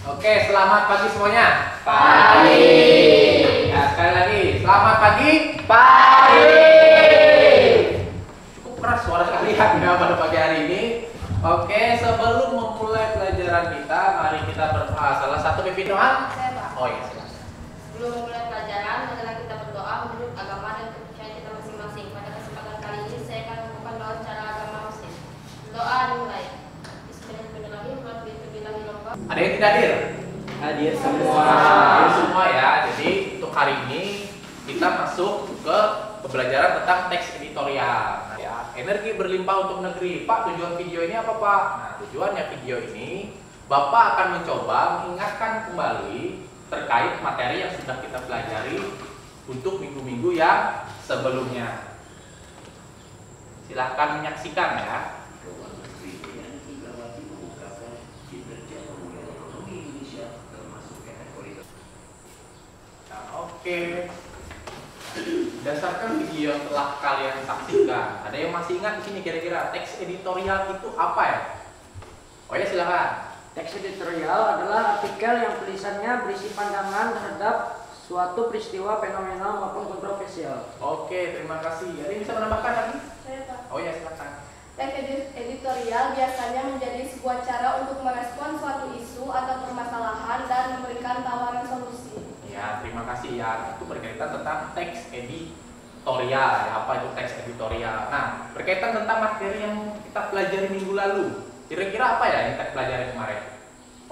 Oke, selamat pagi semuanya. Pagi. Ya, sekali lagi, selamat pagi. Pagi. Cukup keras suara kalian ya pada pagi hari ini. Oke, sebelum memulai pelajaran kita, mari kita berdoa. Salah satu pimpin doa. Saya Pak. Oh iya, silakan. Sebelum memulai pelajaran, adalah kita berdoa menurut agama dan kepercayaan kita masing-masing. Pada kesempatan kali ini, saya akan melakukan doa secara agama Muslim. Doa dimulai. Bismillahirrahmanirrahim. Ada yang tidak hadir? Hadir semua. Hadir semua ya. Jadi untuk hari ini kita masuk ke pembelajaran tentang teks editorial. Nah, ya, energi berlimpah untuk negeri. Pak, tujuan video ini apa, Pak? Nah, tujuannya video ini Bapak akan mencoba mengingatkan kembali terkait materi yang sudah kita pelajari untuk minggu-minggu yang sebelumnya. Silahkan menyaksikan ya. Nah, oke. Berdasarkan video yang telah kalian saksikan, ada yang masih ingat di sini kira-kira teks editorial itu apa ya? Oh ya, silakan. Teks editorial adalah artikel yang tulisannya berisi pandangan terhadap suatu peristiwa, fenomena maupun kontroversial. Oke, terima kasih. Ada yang bisa menambahkan lagi? Saya Pak. Oh ya, silakan. Teks editorial biasanya menjadi sebuah cara untuk merespon suatu isu atau permasalahan dan memberikan tawaran solusi. Ya, terima kasih ya. Itu berkaitan tentang teks editorial. Ya, apa itu teks editorial? Nah, berkaitan tentang materi yang kita pelajari minggu lalu. Kira-kira apa ya yang kita pelajari kemarin?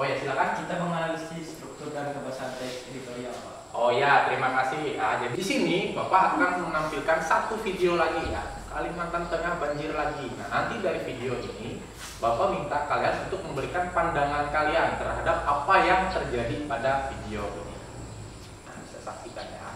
Oh ya, silakan. Kita menganalisis struktur dan kebahasan teks editorial, Pak. Oh ya, terima kasih. Jadi di sini Bapak akan menampilkan satu video lagi ya. Kalimantan Tengah banjir lagi. Nah, nanti dari video ini Bapak minta kalian untuk memberikan pandangan kalian terhadap apa yang terjadi pada video ini. Nah, bisa saksikan ya.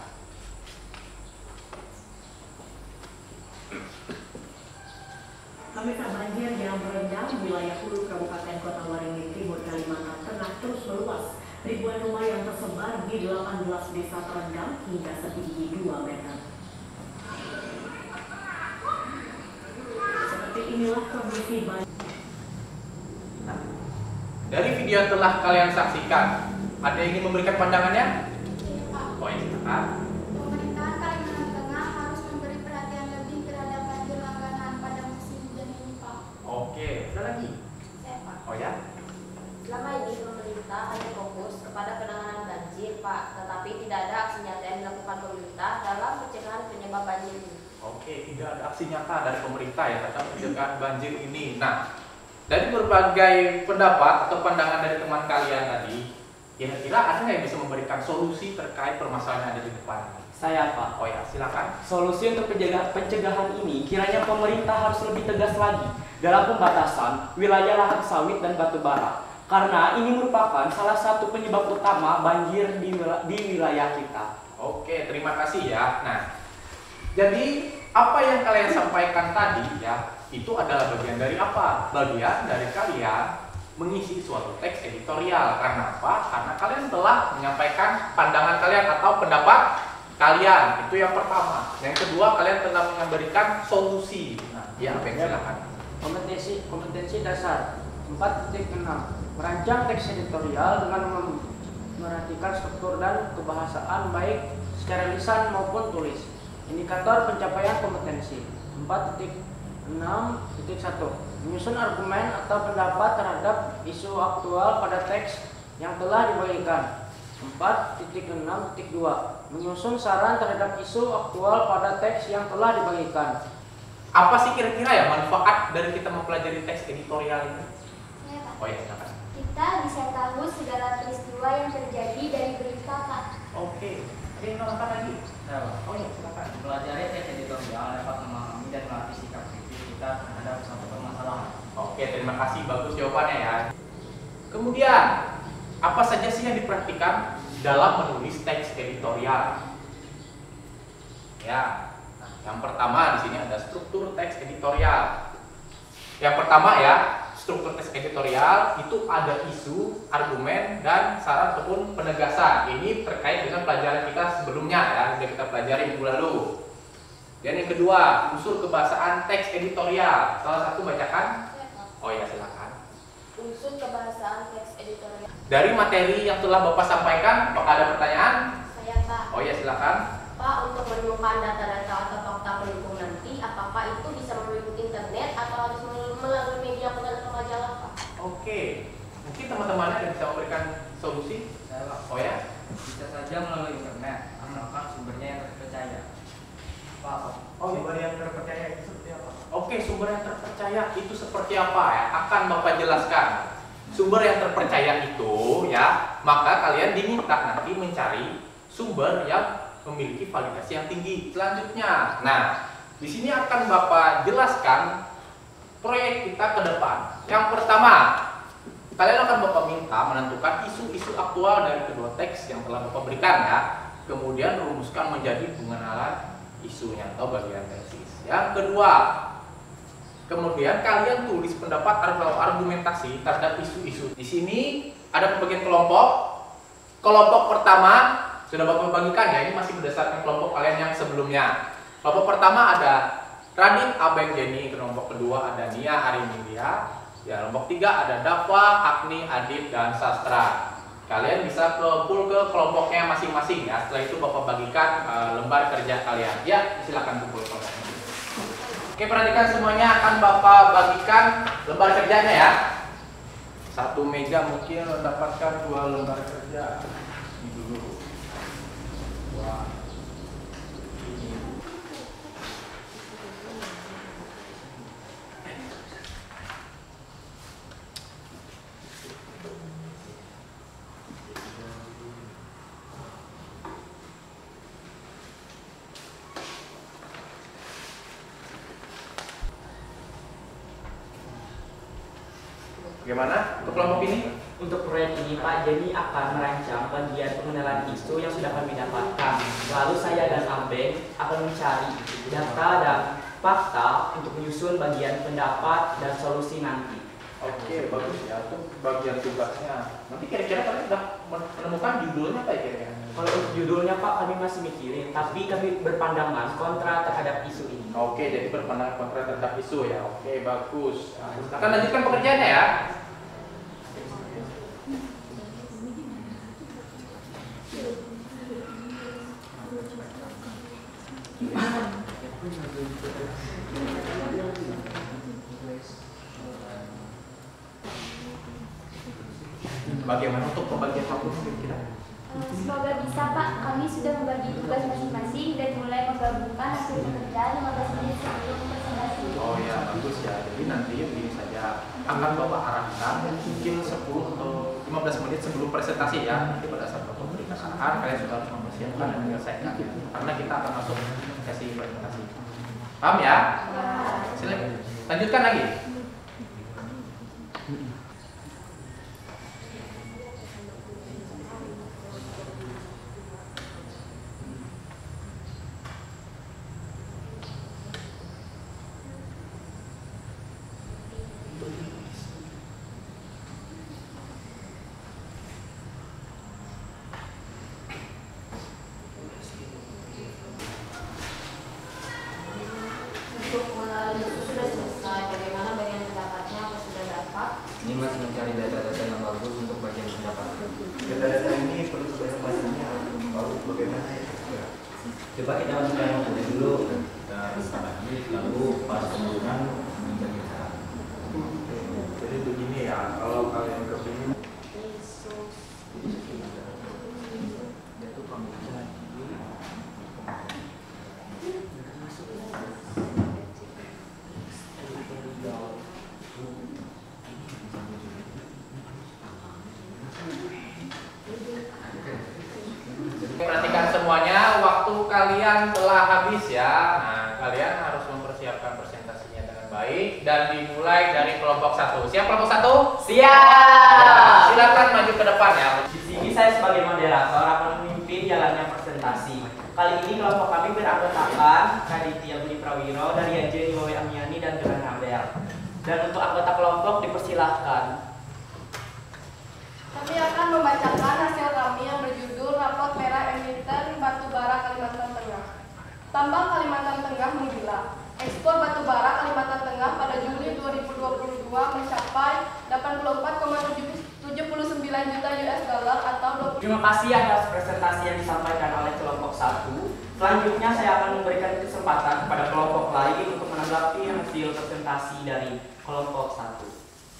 Pemirsa, banjir yang merendam wilayah Hulu Kabupaten Kota Waringin Timur, Kalimantan Tengah terus meluas. Ribuan rumah yang tersebar di 18 desa terendam hingga setinggi 2 meter. Seperti inilah kondisi banjir. Nah, dari video yang telah kalian saksikan, ada yang ingin memberikan pandangannya? Oh ya, silakan. Pemerintahan Kalimantan Tengah harus memberi perhatian lebih terhadap banjir langganan pada musim hujan ini, Pak. Oke, ada lagi? Saya Pak. Oh ya? Selama ini pemerintah hanya fokus kepada penanganan banjir, Pak, tetapi tidak ada aksi nyata yang dilakukan pemerintah dalam pencegahan penyebab banjir ini. Oke, tidak ada aksi nyata dari pemerintah ya tentang pencegahan banjir ini. Nah, dari berbagai pendapat atau pandangan dari teman kalian tadi, kira-kira ada nggak yang bisa memberikan solusi terkait permasalahan yang ada di depan? Saya, Pak. Oh ya, silakan. Solusi untuk pencegahan ini kiranya pemerintah harus lebih tegas lagi dalam pembatasan wilayah lahan sawit dan batu bara. Karena ini merupakan salah satu penyebab utama banjir di wilayah kita. Oke, terima kasih ya. Nah, jadi apa yang kalian sampaikan tadi ya, itu adalah bagian dari apa? Bagian dari kalian mengisi suatu teks editorial. Karena apa? Karena kalian telah menyampaikan pandangan kalian atau pendapat kalian. Itu yang pertama. Yang kedua, kalian telah memberikan solusi. Nah, ya, silakan. Kompetensi dasar 4.6. Merancang teks editorial dengan memperhatikan struktur dan kebahasaan baik secara lisan maupun tulis. Indikator pencapaian kompetensi 4.6.1. Menyusun argumen atau pendapat terhadap isu aktual pada teks yang telah dibagikan. 4.6.2. Menyusun saran terhadap isu aktual pada teks yang telah dibagikan. Apa sih kira-kira ya manfaat dari kita mempelajari teks editorial ini? Ya, Pak. Oh ya, silakan. Kita bisa tahu segala peristiwa yang terjadi dari berita, Pak. Oke, ada yang nambahkan lagi? Nah, Pak. Oh ya, silakan. Mempelajari teks editorial dapat memahami dan melatih sikap kritis kita terhadap suatu permasalahan. Oke, terima kasih, bagus jawabannya ya. Kemudian, apa saja sih yang diperhatikan dalam menulis teks editorial? Ya, nah, yang pertama di sini ada struktur teks editorial. Yang pertama ya, struktur teks editorial itu ada isu, argumen, dan saran ataupun penegasan. Ini terkait dengan pelajaran kita sebelumnya ya, sudah kita pelajari minggu lalu. Dan yang kedua, unsur kebahasaan teks editorial. Salah satu bacakan. Oh ya, silakan. Unsur kebahasaan teks editorial. Dari materi yang telah Bapak sampaikan, apakah ada pertanyaan? Saya Pak. Oh ya, silakan. Pak, untuk menemukan data-data atau fakta pendukung nanti, apakah itu bisa melalui internet atau harus melalui media atau majalah, Pak? Oke, mungkin teman-teman ada bisa memberikan solusi? Oh ya? Bisa saja melalui internet, asalkan sumbernya yang terpercaya. Pak, Sumber yang terpercaya itu seperti apa? Oke, sumber yang terpercaya itu seperti apa ya? Akan Bapak jelaskan. Sumber yang terpercaya itu ya, maka kalian diminta nanti mencari sumber yang memiliki validasi yang tinggi. Selanjutnya, nah, di sini akan Bapak jelaskan proyek kita ke depan. Yang pertama, kalian akan Bapak minta menentukan isu-isu aktual dari kedua teks yang telah Bapak berikan ya. Kemudian rumuskan menjadi pengenalan isunya atau bagian tesis. Yang kedua, kemudian kalian tulis pendapat atau argumentasi terhadap isu-isu. Di sini ada pembagian kelompok. Kelompok pertama sudah Bapak bagikan ya, ini masih berdasarkan kelompok kalian yang sebelumnya. Kelompok pertama ada Radit, Abeng, Jenny. Kelompok kedua ada Nia, Arimelia. Ya, kelompok tiga ada Dava, Agni, Adit, dan Sastra. Kalian bisa kumpul ke kelompoknya masing-masing ya. Setelah itu Bapak bagikan lembar kerja kalian. Ya, silakan kumpul kelompoknya. Oke, perhatikan semuanya, akan Bapak bagikan lembar kerjanya ya. Satu meja mungkin mendapatkan 2 lembar kerja. Ini dulu. Wah. Bagaimana untuk kelompok ini? Untuk proyek ini Pak, Jenny akan merancang bagian pengenalan isu yang sudah kami dapatkan. Lalu saya dan Abeng akan mencari data dan fakta untuk menyusun bagian pendapat dan solusi nanti. Oke, bagus ya. Itu bagian tugasnya. Nanti kira-kira kalian sudah menemukan judulnya apa ya kira-kira? Kalau untuk judulnya Pak, kami masih mikirin, tapi kami berpandangan kontra terhadap isu ini. Oke, jadi berpandangan kontra terhadap isu ya. Oke, bagus. Nah, silakan lanjutkan pekerjaannya ya. Bagaimana untuk pembagian waktu kira-kira? Semoga bisa Pak, kami sudah membagi tugas masing-masing dan mulai menggabungkan hasil pekerjaan 15 menit sebelum presentasi. Oh ya, bagus ya. Jadi nanti begini saja, akan Bapak arahkan mungkin 10 atau 15 menit sebelum presentasi ya. Nanti pada saat Bapak berikan arahan, kalian sudah harus mempersiapkan dan menyelesaikan. Karena kita akan masuk sesi presentasi. Paham ya? Silakan. Lanjutkan lagi. Untuk mengenal isu sudah selesai, bagaimana bagian pendapatnya apa sudah dapat? Ini masih mencari data-data yang bagus untuk bagian pendapat. Data-data ini perlu informasinya lalu bagaimana ya? Coba kita masukkan yang dulu, kita lagi, lalu pas penggunaan menjadi cara. Jadi begini ya, kalau kalian kepingin perhatikan semuanya, waktu kalian telah habis ya. Nah, kalian harus mempersiapkan presentasinya dengan baik dan dimulai dari kelompok 1. Siap kelompok 1? Siap! Silakan maju ke depan ya. Di sini saya sebagai moderator akan memimpin jalannya presentasi. Kali ini kelompok kami beranggotakan Raditya Budi Prawiro, dari Jenny Wawe Amiani, dan Johan Abel. Dan untuk anggota kelompok dipersilahkan. Kami akan membacakan hasil kami yang berjudul Rapot Merah Emiten Batubara Kalimantan Tengah. Tambang Kalimantan Tengah menggila. Ekspor batubara Kalimantan Tengah pada Juli 2022 mencapai 84,79 juta US dollar atau 20. Terima kasih atas presentasi yang disampaikan oleh kelompok 1. Selanjutnya saya akan memberikan kesempatan kepada kelompok lain untuk menanggapi hasil presentasi dari kelompok 1.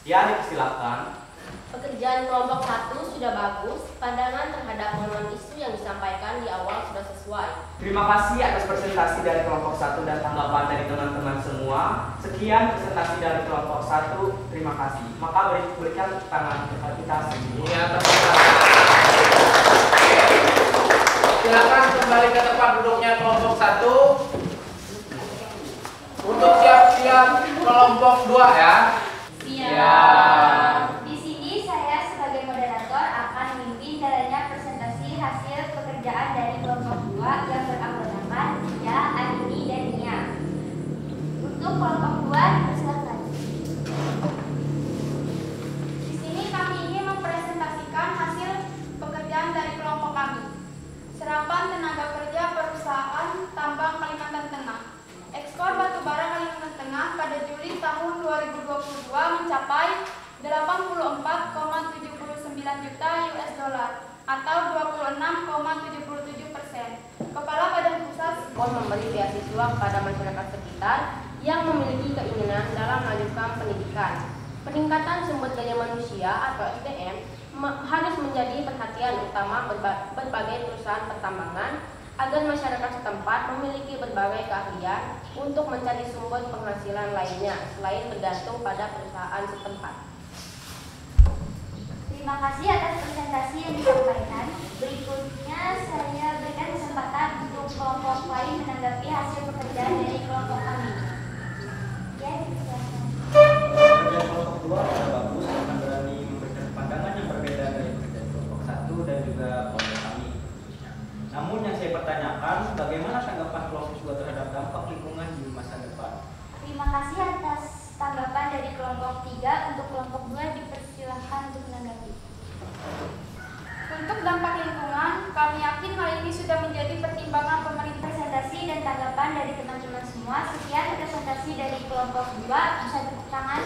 Ya, dipersilakan. Pekerjaan kelompok 1 sudah bagus, pandangan terhadap momen isu yang disampaikan di awal sudah sesuai. Terima kasih atas presentasi dari kelompok 1 dan tanggapan dari teman-teman semua. Sekian presentasi dari kelompok 1. Terima kasih. Maka berikan tangan kepada kita semua. Iya, silakan kembali ke tempat duduknya kelompok 1. Untuk siap-siap kelompok 2 ya. Siap. Di sini saya sebagai moderator akan memimpin jalannya presentasi hasil pekerjaan dari kelompok 2 yang beranggotakan Tia, Anini, dan Nia. Untuk kelompok 2 dipersilakan. Di sini kami ingin mempresentasikan hasil pekerjaan dari kelompok kami. Serapan tenaga kerja perusahaan tambang Kalimantan Tengah. Ekspor batubara Kalimantan Tengah pada Juli tahun 2022 mencapai 84,79 juta US dollar atau 26,77%. Kepala Badan Pusat Memberi beasiswa kepada masyarakat sekitar yang memiliki keinginan dalam melanjutkan pendidikan. Peningkatan sumber daya manusia atau SDM harus menjadi perhatian utama berbagai perusahaan pertambangan agar masyarakat setempat memiliki berbagai keahlian untuk mencari sumber penghasilan lainnya selain bergantung pada perusahaan setempat. Terima kasih atas presentasi yang disampaikan. Berikutnya saya berikan kesempatan untuk kelompok lain menanggapi hasil pekerjaan dari kelompok kami. Ya, silakan. Pekerjaan kelompok 2 sudah bagus, akan berani memberikan pandangan yang berbeda dari pekerjaan kelompok 1 dan juga kelompok kami. Namun yang saya pertanyakan, bagaimana tanggapan kelompok 2 terhadap dampak lingkungan di masa depan? Terima kasih atas tanggapan dari kelompok 3. Untuk kelompok 2 dipersilahkan untuk menanggapi. Untuk dampak lingkungan, kami yakin hal ini sudah menjadi pertimbangan pemerintah. Presentasi dan tanggapan dari teman-teman semua. Sekian presentasi dari kelompok 2. Bisa tepuk tangan.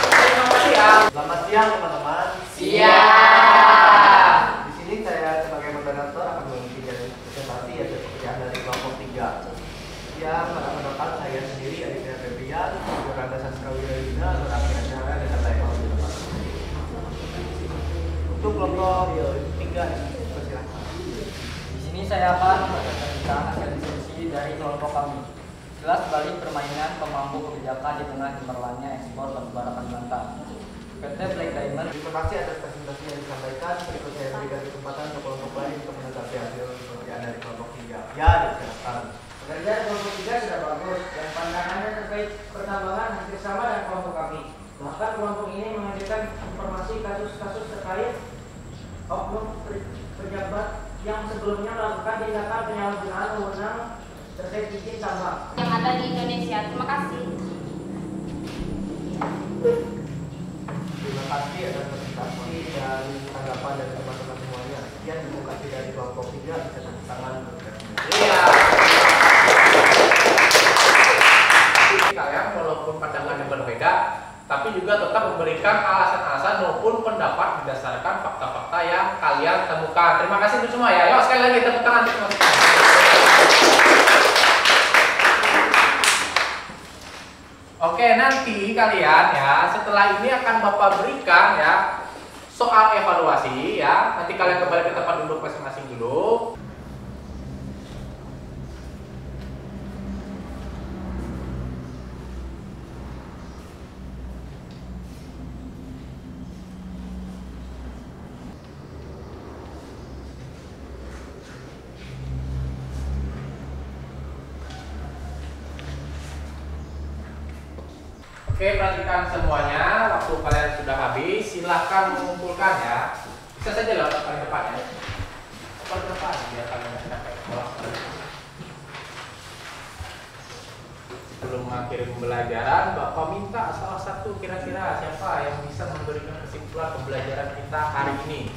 Terima kasih ya. Selamat siang teman-teman. Siap. Di sini saya sebagai moderator akan memimpin presentasi hasil pekerjaan dari kelompok 3. Yang pada pendapat saya sendiri Aditya Febrian, Yolanda Saskawirayuna, berarti acara dengan teknologi tempat. Untuk kelompok 3 persilahkan. Di sini saya akan mempresentasikan hasil diskusi dari kelompok kami. Jelas balik permainan pemangku kebijakan di tengah cemerlangnya ekspor batubara Kalimantan. PT Black Diamond. Terima kasih atas presentasi yang disampaikan. Berikut saya berikan kesempatan untuk kelompok lain untuk menanggapi hasil pekerjaan dari kelompok 3. Ya, dipersilakan. Pekerjaan kelompok 3 sudah bagus dan pandangannya terkait pertambangan hampir sama dengan kelompok kami. Bahkan kelompok ini menghadirkan informasi kasus-kasus terkait oknum pejabat yang sebelumnya melakukan tindakan penyalahgunaan wewenang terkait izin tambang Yang ada di Indonesia. Terima kasih. Terima kasih atas presentasi dan tanggapan dari teman-teman semuanya. Sekian terima kasih dari kelompok 3. Bisa tepuk tangan. Iya. Kalian walaupun pandangannya berbeda, tapi juga tetap memberikan alasan-alasan maupun pendapat berdasarkan fakta-fakta yang kalian temukan. Terima kasih untuk semua ya. Yuk sekali lagi tepuk tangan untuk semua. Oke, nanti kalian ya setelah ini akan Bapak berikan ya soal evaluasi ya. Nanti kalian kembali ke tempat duduk masing-masing dulu. Oke, perhatikan semuanya. Waktu kalian sudah habis, silahkan mengumpulkan ya. Bisa saja lah paling depan ya. Paling depan biar kalian tidak capek. Sebelum mengakhiri pembelajaran, Bapak minta salah satu kira-kira siapa yang bisa memberikan kesimpulan pembelajaran kita hari ini.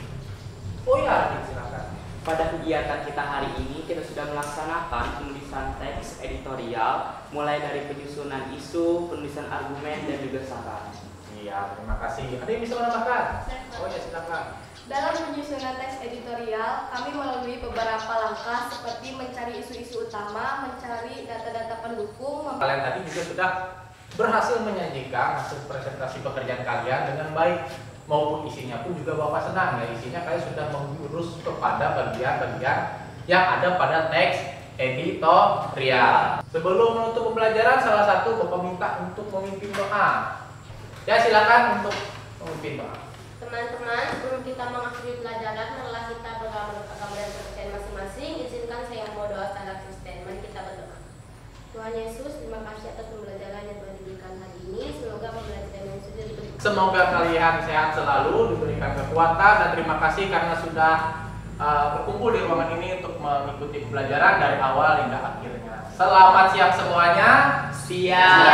Oh ya, silakan. Pada kegiatan kita hari ini, kita sudah melaksanakan penulisan teks editorial mulai dari penyusunan isu, penulisan argumen, dan juga saran. Iya, terima kasih. Ada yang bisa menambahkan? Oh ya, silakan. Dalam penyusunan teks editorial, kami melalui beberapa langkah seperti mencari isu-isu utama, mencari data-data pendukung. Kalian tadi juga sudah berhasil menyajikan hasil presentasi pekerjaan kalian dengan baik, maupun isinya pun juga Bapak senang ya. Isinya kalian sudah mengurus kepada bagian-bagian yang ada pada teks editorial. Sebelum menutup pembelajaran, salah satu Bapak minta untuk memimpin doa. Ya, silakan untuk memimpin doa. Teman-teman, sebelum kita mengakhiri pelajaran, setelah kita beragama dan kepercayaan masing-masing, izinkan saya membawa doa standar Kristen. Mari kita berdoa. Tuhan Yesus, terima kasih atas pembelajaran yang telah diberikan hari ini. Semoga pembelajaran yang sudah diberikan. Semoga kalian sehat selalu, diberikan kekuatan, dan terima kasih karena sudah berkumpul di ruangan ini untuk mengikuti pembelajaran dari awal hingga akhirnya. Selamat siang semuanya. Siang.